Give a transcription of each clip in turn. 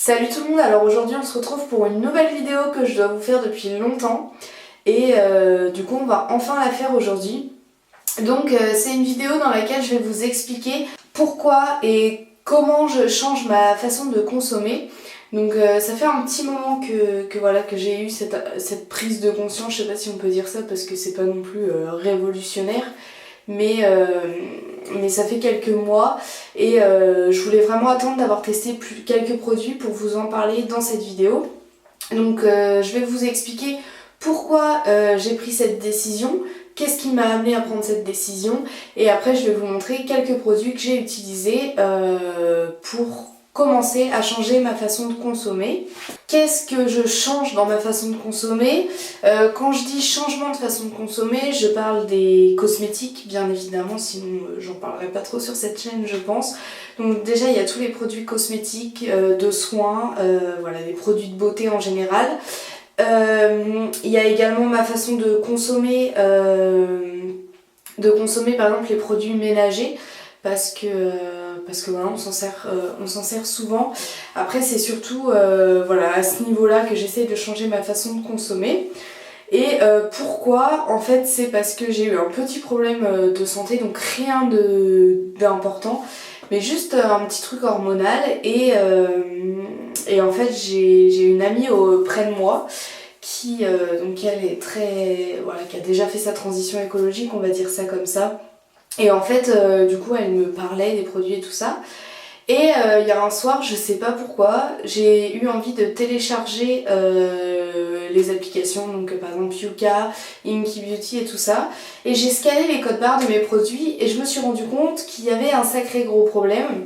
Salut tout le monde, alors aujourd'hui on se retrouve pour une nouvelle vidéo que je dois vous faire depuis longtemps et du coup on va enfin la faire aujourd'hui. Donc c'est une vidéo dans laquelle je vais vous expliquer pourquoi et comment je change ma façon de consommer. Donc ça fait un petit moment que j'ai eu cette prise de conscience, je sais pas si on peut dire ça parce que c'est pas non plus révolutionnaire. Mais ça fait quelques mois et je voulais vraiment attendre d'avoir testé quelques produits pour vous en parler dans cette vidéo. Donc je vais vous expliquer pourquoi j'ai pris cette décision, qu'est-ce qui m'a amené à prendre cette décision et après je vais vous montrer quelques produits que j'ai utilisés pour commencer à changer ma façon de consommer. Qu'est-ce que je change dans ma façon de consommer? Quand je dis changement de façon de consommer, je parle des cosmétiques bien évidemment, sinon j'en parlerai pas trop sur cette chaîne je pense. Donc déjà il y a tous les produits cosmétiques, de soins, voilà, les produits de beauté en général. Il y a également ma façon de consommer par exemple les produits ménagers parce que voilà, on s'en sert souvent. Après c'est surtout voilà, à ce niveau-là que j'essaie de changer ma façon de consommer. Et pourquoi? En fait c'est parce que j'ai eu un petit problème de santé, donc rien d'important, mais juste un petit truc hormonal et en fait j'ai une amie près de moi qui donc elle est très voilà, qui a déjà fait sa transition écologique, on va dire ça comme ça. Et en fait du coup elle me parlait des produits et tout ça. Et il y a un soir, je sais pas pourquoi, j'ai eu envie de télécharger les applications, donc par exemple Yuka, Inky Beauty et tout ça. Et j'ai scanné les codes barres de mes produits et je me suis rendu compte qu'il y avait un sacré gros problème.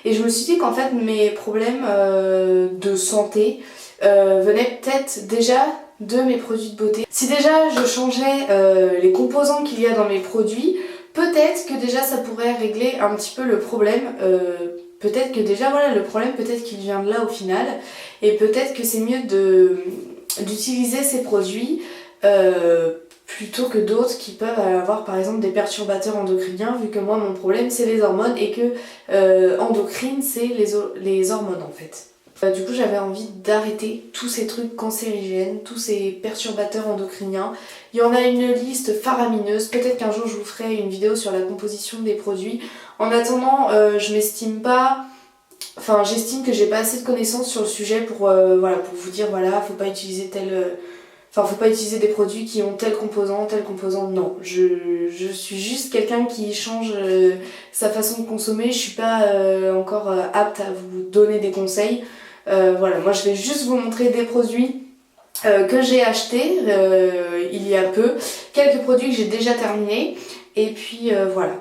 Et je me suis dit qu'en fait mes problèmes de santé venaient peut-être déjà de mes produits de beauté. Si déjà je changeais les composants qu'il y a dans mes produits, peut-être que déjà ça pourrait régler un petit peu le problème. Peut-être que déjà voilà, le problème peut-être qu'il vient de là au final. Et peut-être que c'est mieux d'utiliser ces produits plutôt que d'autres qui peuvent avoir par exemple des perturbateurs endocriniens, vu que moi mon problème c'est les hormones et que endocrine c'est les hormones en fait. Du coup j'avais envie d'arrêter tous ces trucs cancérigènes, tous ces perturbateurs endocriniens. Il y en a une liste faramineuse, peut-être qu'un jour je vous ferai une vidéo sur la composition des produits. En attendant, j'estime que j'ai pas assez de connaissances sur le sujet pour vous dire voilà, faut pas utiliser faut pas utiliser des produits qui ont tel composant, non. Je suis juste quelqu'un qui change sa façon de consommer, je suis pas encore apte à vous donner des conseils. Voilà, moi je vais juste vous montrer des produits que j'ai achetés il y a peu, quelques produits que j'ai déjà terminés, et puis voilà.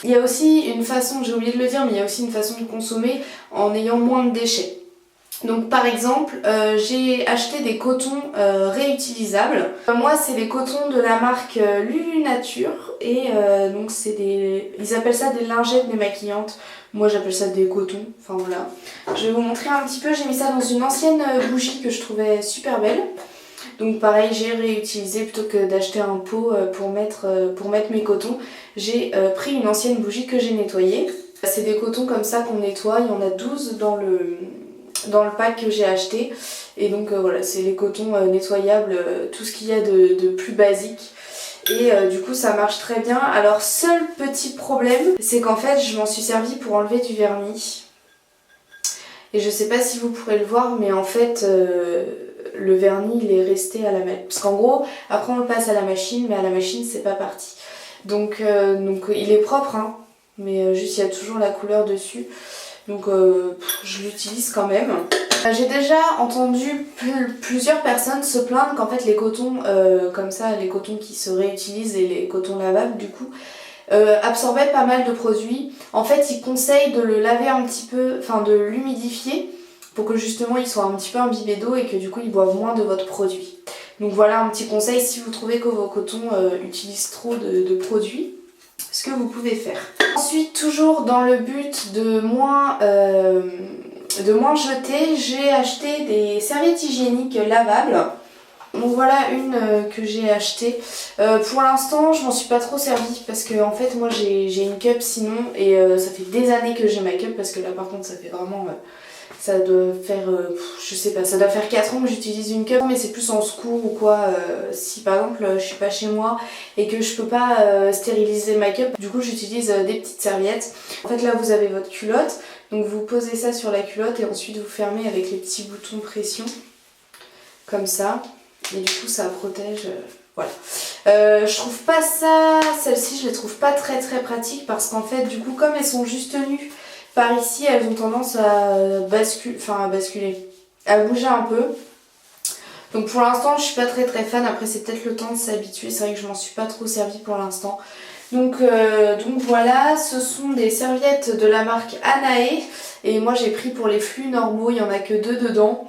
Il y a aussi une façon, j'ai oublié de le dire, mais il y a aussi une façon de consommer en ayant moins de déchets. Donc par exemple, j'ai acheté des cotons réutilisables. Moi c'est les cotons de la marque Lulu Nature et donc ils appellent ça des lingettes démaquillantes. Moi j'appelle ça des cotons, enfin voilà. Je vais vous montrer un petit peu, j'ai mis ça dans une ancienne bougie que je trouvais super belle. Donc pareil, j'ai réutilisé plutôt que d'acheter un pot pour mettre mes cotons. J'ai pris une ancienne bougie que j'ai nettoyée. C'est des cotons comme ça qu'on nettoie, il y en a 12 dans le pack que j'ai acheté. Et donc voilà, c'est les cotons nettoyables, tout ce qu'il y a de plus basique. Et du coup ça marche très bien. Alors seul petit problème, c'est qu'en fait je m'en suis servi pour enlever du vernis. Et je sais pas si vous pourrez le voir, mais en fait le vernis il est resté à la machine. Parce qu'en gros, après on le passe à la machine, mais à la machine c'est pas parti. Donc il est propre, hein, mais juste il y a toujours la couleur dessus. Donc je l'utilise quand même. J'ai déjà entendu plusieurs personnes se plaindre qu'en fait les cotons comme ça, les cotons qui se réutilisent et les cotons lavables du coup, absorbaient pas mal de produits. En fait ils conseillent de le laver un petit peu, enfin de l'humidifier pour que justement il soit un petit peu imbibé d'eau et que du coup il boive moins de votre produit. Donc voilà un petit conseil si vous trouvez que vos cotons utilisent trop de produits, ce que vous pouvez faire. Ensuite, toujours dans le but de moins jeter, j'ai acheté des serviettes hygiéniques lavables. Donc voilà une que j'ai achetée. Pour l'instant je m'en suis pas trop servie parce que en fait moi j'ai une cup sinon et ça fait des années que j'ai ma cup parce que là par contre ça fait vraiment Ça doit faire, je sais pas, ça doit faire 4 ans que j'utilise une cup, mais c'est plus en secours ou quoi. Si par exemple je suis pas chez moi et que je peux pas stériliser ma cup, du coup j'utilise des petites serviettes. En fait là vous avez votre culotte, donc vous posez ça sur la culotte et ensuite vous fermez avec les petits boutons pression, comme ça. Et du coup ça protège, voilà. Je trouve pas ça, celle-ci je les trouve pas très pratiques parce qu'en fait du coup comme elles sont juste nues par ici, elles ont tendance à basculer, à bouger un peu. Donc pour l'instant je suis pas très fan, après c'est peut-être le temps de s'habituer, c'est vrai que je m'en suis pas trop servie pour l'instant. Donc voilà, ce sont des serviettes de la marque Anae et moi j'ai pris pour les flux normaux, il y en a que 2 dedans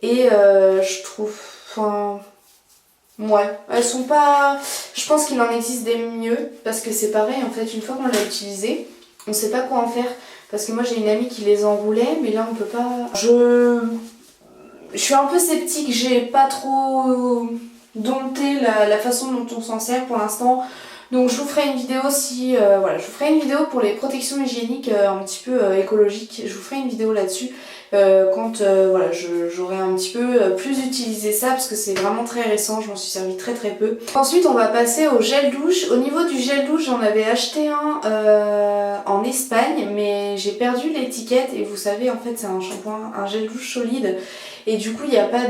et je trouve, enfin ouais, elles sont pas, je pense qu'il en existe des mieux parce que c'est pareil en fait, une fois qu'on l'a utilisé, on sait pas quoi en faire. Parce que moi j'ai une amie qui les enroulait, mais là on peut pas... Je suis un peu sceptique, j'ai pas trop dompté la façon dont on s'en sert pour l'instant. Donc je vous ferai une vidéo si... voilà, je vous ferai une vidéo pour les protections hygiéniques un petit peu écologiques. Je vous ferai une vidéo là-dessus quand voilà, j'aurai un petit peu plus utilisé ça parce que c'est vraiment très récent, je m'en suis servi très peu. Ensuite on va passer au gel douche. Au niveau du gel douche j'en avais acheté un en Espagne mais j'ai perdu l'étiquette et vous savez en fait c'est un shampoing, un gel douche solide et du coup il n'y a pas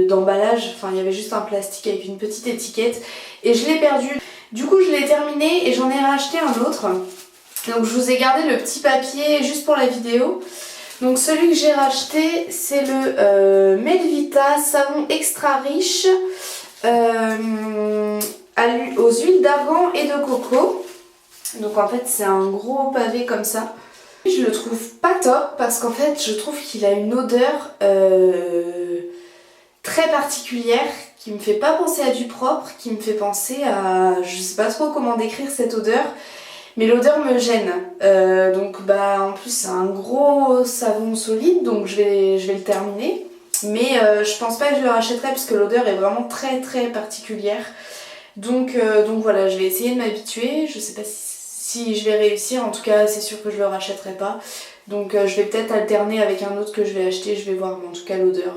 d'emballage, enfin il y avait juste un plastique avec une petite étiquette et je l'ai perdu. Du coup je l'ai terminé et j'en ai racheté un autre. Donc je vous ai gardé le petit papier juste pour la vidéo. Donc celui que j'ai racheté c'est le Melvita savon extra riche aux huiles d'argan et de coco. Donc en fait c'est un gros pavé comme ça. Je le trouve pas top parce qu'en fait je trouve qu'il a une odeur très particulière qui me fait pas penser à du propre, qui me fait penser à... je sais pas trop comment décrire cette odeur, mais l'odeur me gêne. Donc bah en plus c'est un gros savon solide donc je vais le terminer. Mais je pense pas que je le rachèterai parce que l'odeur est vraiment très particulière. Donc voilà, je vais essayer de m'habituer. Je sais pas si je vais réussir, en tout cas c'est sûr que je le rachèterai pas. Donc je vais peut-être alterner avec un autre que je vais acheter, je vais voir, mais en tout cas l'odeur,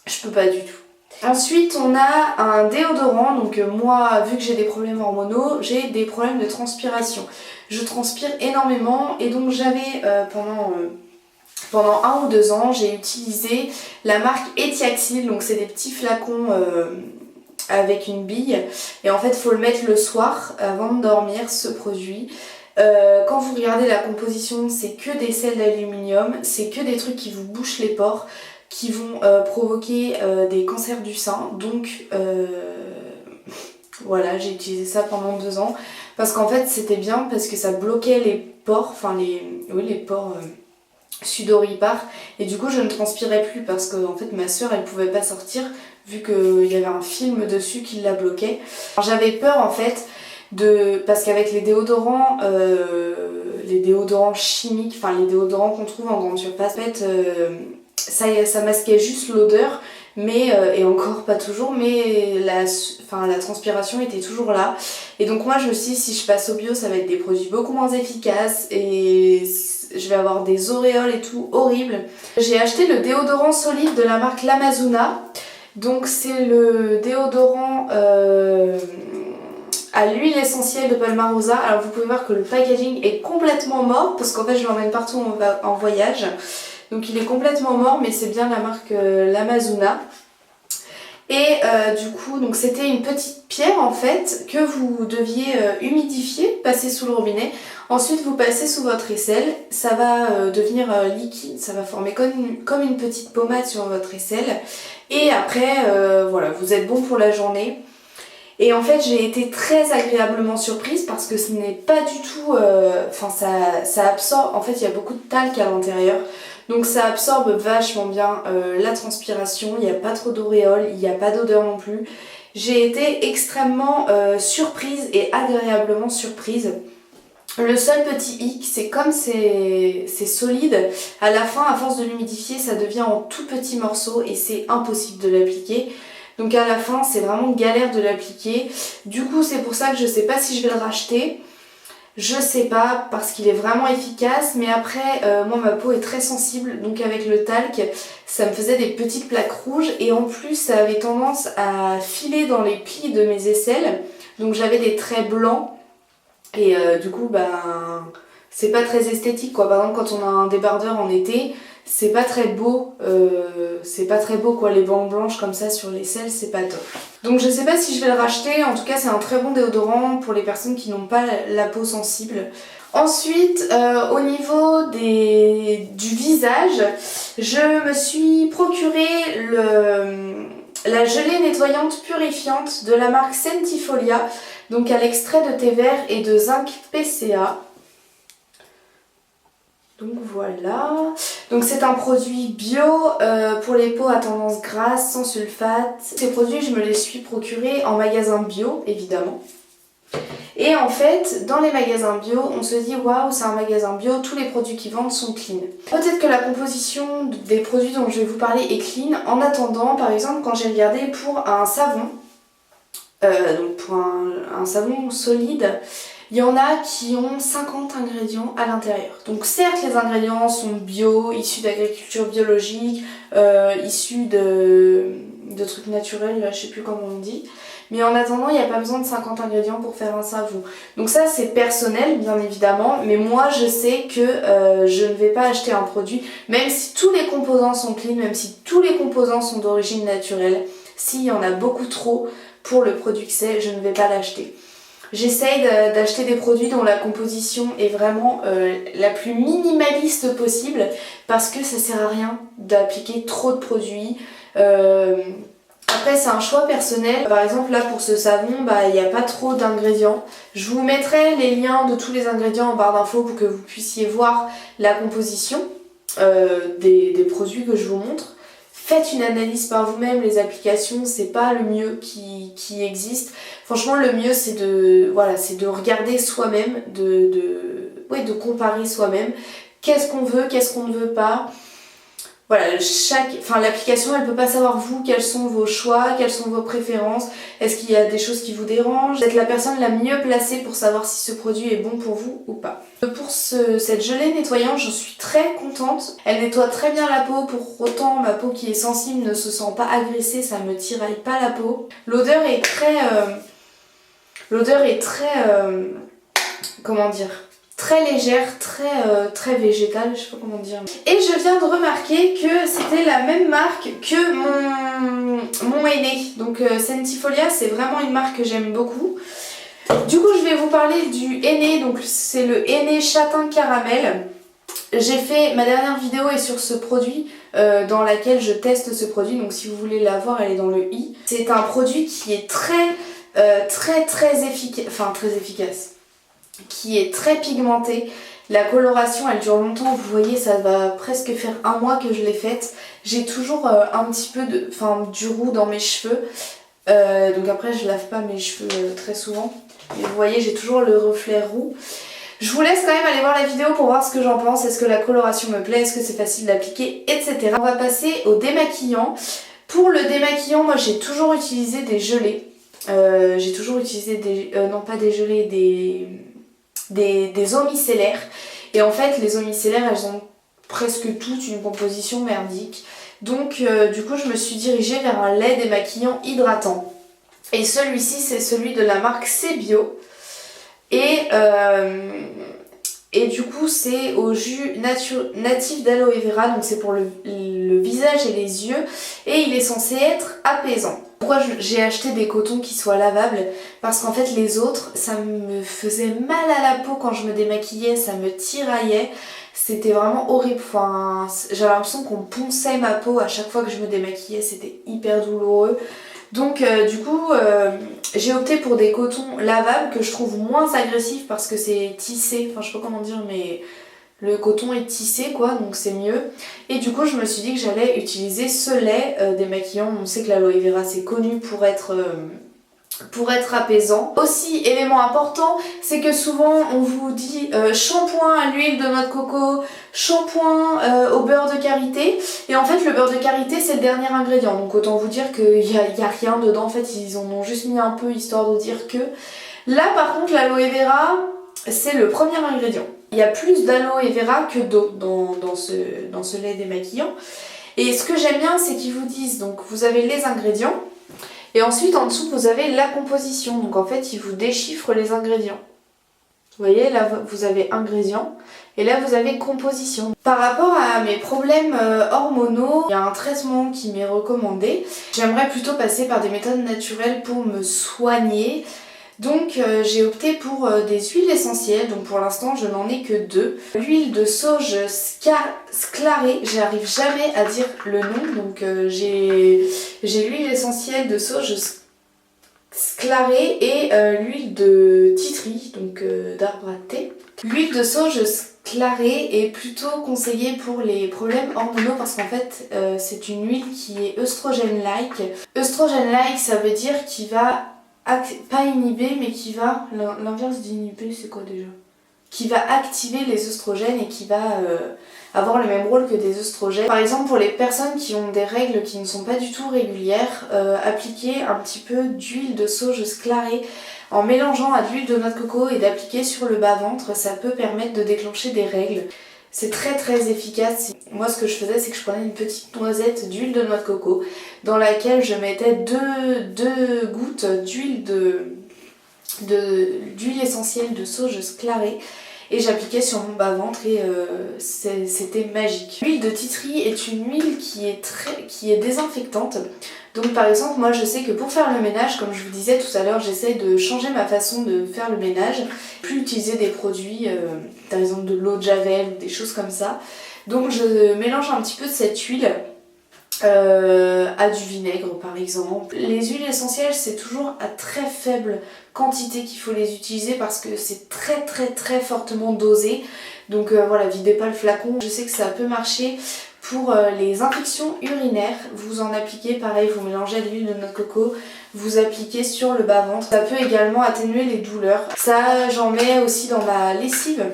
je peux pas du tout. Ensuite on a un déodorant, donc moi vu que j'ai des problèmes hormonaux, j'ai des problèmes de transpiration. Je transpire énormément et donc j'avais pendant 1 ou 2 ans j'ai utilisé la marque Etiaxil, donc c'est des petits flacons avec une bille et en fait il faut le mettre le soir avant de dormir ce produit. Quand vous regardez la composition c'est que des sels d'aluminium, c'est que des trucs qui vous bouchent les pores, qui vont provoquer des cancers du sein. Donc voilà, j'ai utilisé ça pendant 2 ans parce qu'en fait c'était bien parce que ça bloquait les pores, enfin les pores sudoripares et du coup je ne transpirais plus parce que en fait ma soeur elle pouvait pas sortir vu qu'il y avait un film dessus qui la bloquait. J'avais peur en fait parce qu'avec les déodorants chimiques, enfin les déodorants qu'on trouve en grande surface, en fait ça masquait juste l'odeur, mais et encore pas toujours, mais la transpiration était toujours là. Et donc moi je me suis dit si je passe au bio ça va être des produits beaucoup moins efficaces et je vais avoir des auréoles et tout horribles. J'ai acheté le déodorant solide de la marque Lamazuna. Donc c'est le déodorant à l'huile essentielle de Palmarosa. Alors vous pouvez voir que le packaging est complètement mort parce qu'en fait je l'emmène partout en voyage. Donc il est complètement mort mais c'est bien la marque Lamazuna. Et du coup donc c'était une petite pierre en fait que vous deviez humidifier, passer sous le robinet. Ensuite vous passez sous votre aisselle, ça va devenir liquide, ça va former comme une petite pommade sur votre aisselle. Et après voilà, vous êtes bon pour la journée. Et en fait j'ai été très agréablement surprise parce que ce n'est pas du tout... Enfin ça absorbe, en fait il y a beaucoup de talc à l'intérieur. Donc ça absorbe vachement bien la transpiration, il n'y a pas trop d'auréoles, il n'y a pas d'odeur non plus. J'ai été extrêmement surprise et agréablement surprise. Le seul petit hic, c'est comme c'est solide, à la fin, à force de l'humidifier, ça devient en tout petits morceaux et c'est impossible de l'appliquer. Donc à la fin, c'est vraiment galère de l'appliquer. Du coup, c'est pour ça que je sais pas si je vais le racheter. Je sais pas, parce qu'il est vraiment efficace, mais après, moi ma peau est très sensible, donc avec le talc, ça me faisait des petites plaques rouges et en plus ça avait tendance à filer dans les plis de mes aisselles, donc j'avais des traits blancs et du coup, c'est pas très esthétique quoi. Par exemple, quand on a un débardeur en été, c'est pas très beau, quoi, les bandes blanches comme ça sur l'aisselle, c'est pas top. Donc je sais pas si je vais le racheter, en tout cas c'est un très bon déodorant pour les personnes qui n'ont pas la peau sensible. Ensuite, au niveau du visage, je me suis procuré la gelée nettoyante purifiante de la marque Sentifolia, donc à l'extrait de thé vert et de zinc PCA. Donc voilà, donc c'est un produit bio pour les peaux à tendance grasse, sans sulfate. Ces produits je me les suis procurés en magasin bio évidemment. Et en fait dans les magasins bio on se dit waouh c'est un magasin bio, tous les produits qu'ils vendent sont clean. Peut-être que la composition des produits dont je vais vous parler est clean. En attendant par exemple quand j'ai regardé pour un savon, donc pour un savon solide, il y en a qui ont 50 ingrédients à l'intérieur. Donc certes les ingrédients sont bio, issus d'agriculture biologique, issus de trucs naturels, je sais plus comment on dit. Mais en attendant, il n'y a pas besoin de 50 ingrédients pour faire un savon. Donc ça c'est personnel bien évidemment, mais moi je sais que je ne vais pas acheter un produit, même si tous les composants sont clean, même si tous les composants sont d'origine naturelle, s'il y en a beaucoup trop pour le produit que c'est, je ne vais pas l'acheter. J'essaye d'acheter des produits dont la composition est vraiment la plus minimaliste possible parce que ça sert à rien d'appliquer trop de produits. Après c'est un choix personnel. Par exemple là pour ce savon, il n'y a pas trop d'ingrédients. Je vous mettrai les liens de tous les ingrédients en barre d'infos pour que vous puissiez voir la composition des produits que je vous montre. Faites une analyse par vous-même, les applications c'est pas le mieux qui existe. Franchement le mieux c'est de regarder soi-même, de comparer soi-même. Qu'est-ce qu'on veut, qu'est-ce qu'on ne veut pas. Voilà, l'application elle peut pas savoir vous quels sont vos choix, quelles sont vos préférences, est-ce qu'il y a des choses qui vous dérangent. Vous êtes la personne la mieux placée pour savoir si ce produit est bon pour vous ou pas. Pour cette gelée nettoyante, j'en suis très contente. Elle nettoie très bien la peau, pour autant ma peau qui est sensible ne se sent pas agressée, ça me tiraille pas la peau. L'odeur est très... comment dire, très légère, très végétale, je sais pas comment dire. Et je viens de remarquer que c'était la même marque que mon aîné. Donc Sentifolia, c'est vraiment une marque que j'aime beaucoup. Du coup, je vais vous parler du aîné, donc c'est le aîné châtain caramel. J'ai fait, ma dernière vidéo est sur ce produit dans laquelle je teste ce produit, donc si vous voulez la voir, elle est dans le i. C'est un produit qui est très efficace, qui est très pigmenté. La coloration elle dure longtemps, vous voyez ça va presque faire un mois que je l'ai faite. J'ai toujours un petit peu du roux dans mes cheveux, donc après je lave pas mes cheveux très souvent, mais vous voyez j'ai toujours le reflet roux. Je vous laisse quand même aller voir la vidéo pour voir ce que j'en pense, est-ce que la coloration me plaît, est-ce que c'est facile d'appliquer, etc. On va passer au démaquillant. Pour le démaquillant, moi j'ai toujours utilisé des gelées. J'ai toujours utilisé des eaux micellaires. Et en fait, les eaux micellaires, elles ont presque toutes une composition merdique. Donc, du coup, je me suis dirigée vers un lait démaquillant hydratant. Et celui-ci, c'est celui de la marque C-Bio. Et du coup, c'est au jus natif d'aloe vera. Donc, c'est pour le visage et les yeux. Et il est censé être apaisant. Pourquoi j'ai acheté des cotons qui soient lavables? Parce qu'en fait les autres ça me faisait mal à la peau quand je me démaquillais, ça me tiraillait, c'était vraiment horrible, j'avais l'impression qu'on ponçait ma peau à chaque fois que je me démaquillais, c'était hyper douloureux. Donc du coup j'ai opté pour des cotons lavables que je trouve moins agressifs parce que c'est tissé, je sais pas comment dire mais... Le coton est tissé quoi, donc c'est mieux. Et du coup je me suis dit que j'allais utiliser ce lait démaquillant. On sait que l'aloe vera c'est connu pour être apaisant. Aussi, élément important, c'est que souvent on vous dit shampoing à l'huile de noix de coco, shampoing au beurre de karité. Et en fait le beurre de karité c'est le dernier ingrédient. Donc autant vous dire qu'il y a rien dedans. En fait ils en ont juste mis un peu histoire de dire que. Là par contre l'aloe vera... c'est le premier ingrédient. Il y a plus d'aloe vera que d'eau dans ce lait démaquillant. Et ce que j'aime bien, c'est qu'ils vous disent, donc vous avez les ingrédients, et ensuite en dessous vous avez la composition. Donc en fait, ils vous déchiffrent les ingrédients. Vous voyez, là vous avez ingrédients, et là vous avez composition. Par rapport à mes problèmes hormonaux, il y a un traitement qui m'est recommandé. J'aimerais plutôt passer par des méthodes naturelles pour me soigner. Donc j'ai opté pour des huiles essentielles, donc pour l'instant je n'en ai que 2. L'huile de sauge sclarée, j'arrive jamais à dire le nom, donc j'ai l'huile essentielle de sauge sclarée et l'huile de titri, donc d'arbre à thé. L'huile de sauge sclarée est plutôt conseillée pour les problèmes hormonaux parce qu'en fait c'est une huile qui est œstrogène-like. Œstrogène-like, ça veut dire qu'il va pas inhiber, mais qui va, l'inverse d'inhiber c'est quoi déjà? Qui va activer les œstrogènes et qui va avoir le même rôle que des œstrogènes. Par exemple, pour les personnes qui ont des règles qui ne sont pas du tout régulières, appliquer un petit peu d'huile de sauge sclarée en mélangeant à de l'huile de noix de coco et d'appliquer sur le bas-ventre, ça peut permettre de déclencher des règles. C'est très efficace. Moi ce que je faisais, c'est que je prenais une petite noisette d'huile de noix de coco dans laquelle je mettais deux gouttes d'huile d'huile essentielle de sauge sclarée et j'appliquais sur mon bas-ventre et c'était magique. L'huile de titri est une huile qui est désinfectante. Donc par exemple, moi je sais que pour faire le ménage, comme je vous disais tout à l'heure, j'essaie de changer ma façon de faire le ménage, plus utiliser des produits, par exemple de l'eau de javel ou des choses comme ça. Donc je mélange un petit peu de cette huile à du vinaigre par exemple. Les huiles essentielles, c'est toujours à très faible quantité qu'il faut les utiliser parce que c'est très fortement dosé. Donc voilà, videz pas le flacon. Je sais que ça peut marcher pour les infections urinaires. Vous en appliquez, pareil, vous mélangez de l'huile de noix de coco, vous appliquez sur le bas-ventre. Ça peut également atténuer les douleurs. Ça, j'en mets aussi dans ma lessive.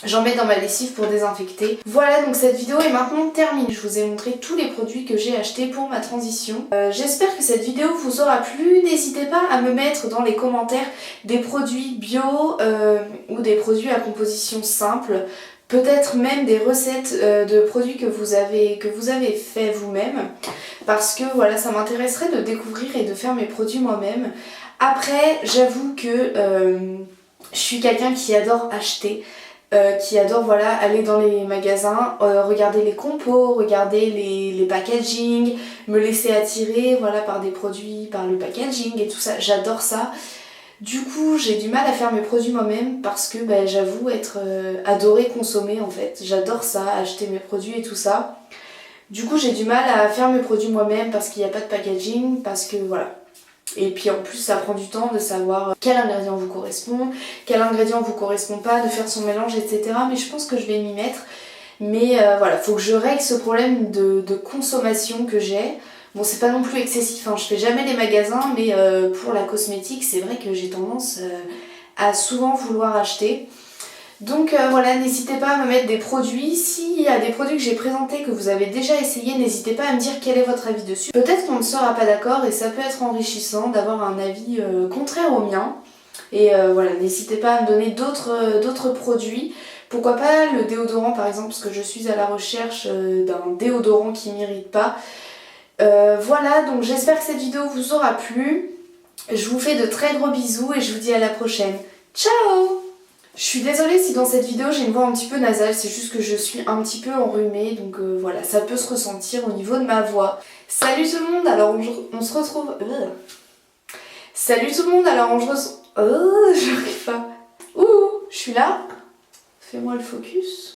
J'en mets dans ma lessive pour désinfecter. Voilà, donc cette vidéo est maintenant terminée. Je vous ai montré tous les produits que j'ai achetés pour ma transition. J'espère que cette vidéo vous aura plu. N'hésitez pas à me mettre dans les commentaires des produits bio ou des produits à composition simple. Peut-être même des recettes de produits que vous avez fait vous-même. Parce que voilà, ça m'intéresserait de découvrir et de faire mes produits moi-même. Après, j'avoue que je suis quelqu'un qui adore acheter. Qui adore voilà, aller dans les magasins, regarder les compos, regarder les packaging, me laisser attirer voilà, par des produits, par le packaging et tout ça, j'adore ça. Du coup j'ai du mal à faire mes produits moi-même parce que j'avoue être adorée consommer en fait, j'adore ça, acheter mes produits et tout ça. Du coup j'ai du mal à faire mes produits moi-même parce qu'il n'y a pas de packaging, parce que voilà. Et puis en plus ça prend du temps de savoir quel ingrédient vous correspond, quel ingrédient vous correspond pas, de faire son mélange, etc. Mais je pense que je vais m'y mettre. Mais voilà, faut que je règle ce problème de consommation que j'ai. Bon, c'est pas non plus excessif, hein. Je fais jamais des magasins, mais pour la cosmétique, c'est vrai que j'ai tendance à souvent vouloir acheter. Donc voilà, n'hésitez pas à me mettre des produits. S'il y a des produits que j'ai présentés que vous avez déjà essayé, n'hésitez pas à me dire quel est votre avis dessus. Peut-être qu'on ne sera pas d'accord et ça peut être enrichissant d'avoir un avis contraire au mien. Et voilà, n'hésitez pas à me donner d'autres produits. Pourquoi pas le déodorant par exemple, parce que je suis à la recherche d'un déodorant qui m'irrite pas. Voilà, donc j'espère que cette vidéo vous aura plu. Je vous fais de très gros bisous et je vous dis à la prochaine. Ciao! Je suis désolée si dans cette vidéo j'ai une voix un petit peu nasale, c'est juste que je suis un petit peu enrhumée, donc voilà, ça peut se ressentir au niveau de ma voix. Salut tout le monde, alors on se retrouve... Salut tout le monde, alors on se retrouve... j'arrive pas. Ouh, je suis là. Fais-moi le focus.